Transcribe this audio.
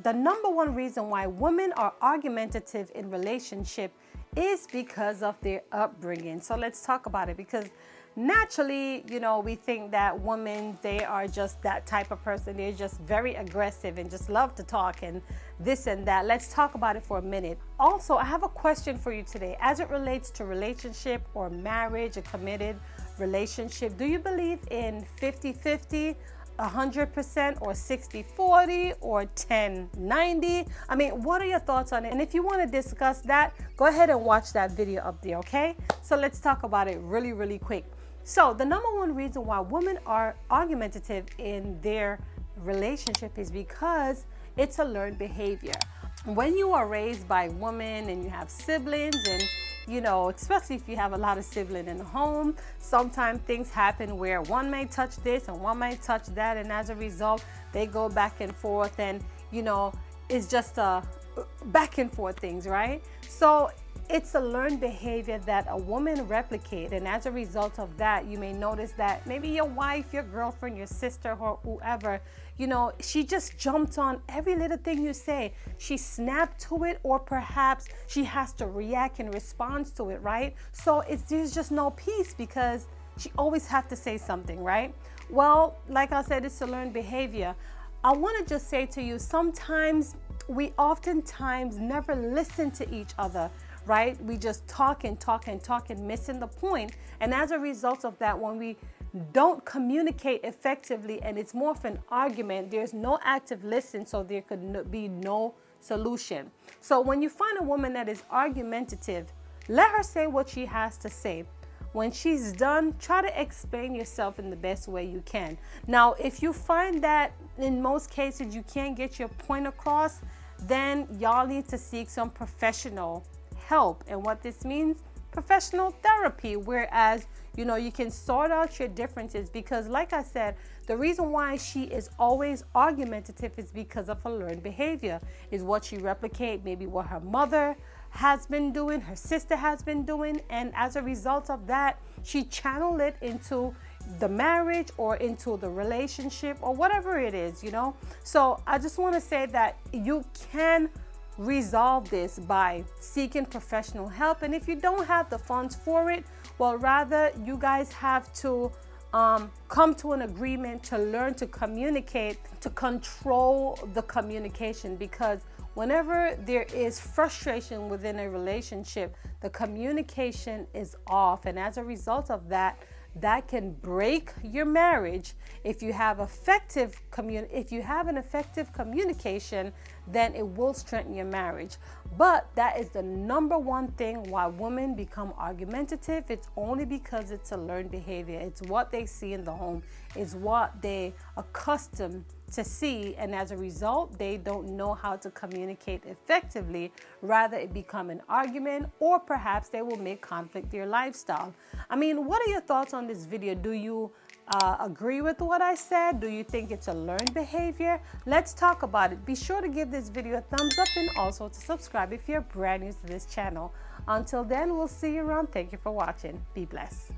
the number one reason why women are argumentative in relationship is because of their upbringing. So let's talk about it, because naturally, you know, we think that women, they are just that type of person. They're just very aggressive and just love to talk and this and that. Let's talk about it for a minute. Also, I have a question for you today as it relates to relationship or marriage, a committed relationship. Do you believe in 50-50? 100% or 60-40 or 10-90? I mean, what are your thoughts on it? And if you want to discuss that, go ahead and watch that video up there, okay? So let's talk about it really quick. So the number one reason why women are argumentative in their relationship is because it's a learned behavior. When you are raised by women and you have siblings, and you know, especially if you have a lot of siblings in the home, sometimes things happen where one may touch this and one may touch that, and as a result, they go back and forth, and you know, it's just a back and forth things, right? So it's a learned behavior that a woman replicates, and as a result of that, you may notice that maybe your wife, your girlfriend, your sister, or whoever, you know, she just jumped on every little thing you say. She snapped to it, or perhaps she has to react in response to it, right? So there's just no peace because she always has to say something, right? Well, like I said, it's a learned behavior. I want to just say to you, sometimes we oftentimes never listen to each other, right? We just talk and missing the point. And as a result of that, when we don't communicate effectively and it's more of an argument, there's no active listen, so there could be no solution. So when you find a woman that is argumentative, let her say what she has to say. When she's done, try to explain yourself in the best way you can. Now, if you find that in most cases you can't get your point across, then y'all need to seek some professional help. And what this means, professional therapy, whereas, you know, you can sort out your differences, because like I said, the reason why she is always argumentative is because of her learned behavior, is what she replicate, maybe what her mother has been doing, her sister has been doing, and as a result of that, she channeled it into the marriage or into the relationship or whatever it is, you know. So I just want to say that you can resolve this by seeking professional help, and if you don't have the funds for it, well, rather you guys have to come to an agreement to learn to communicate, to control the communication, because whenever there is frustration within a relationship, the communication is off, and as a result of that, that can break your marriage. If you have an effective communication, then it will strengthen your marriage. But that is the number one thing why women become argumentative. It's only because it's a learned behavior. It's what they see in the home. It's what they accustomed to see, and as a result, they don't know how to communicate effectively. Rather, it become an argument, or perhaps they will make conflict their lifestyle. I mean, what are your thoughts on this video? Do you agree with what I said? Do you think it's a learned behavior? Let's talk about it. Be sure to give this video a thumbs up and also to subscribe if you're brand new to this channel. Until then, we'll see you around. Thank you for watching. Be blessed.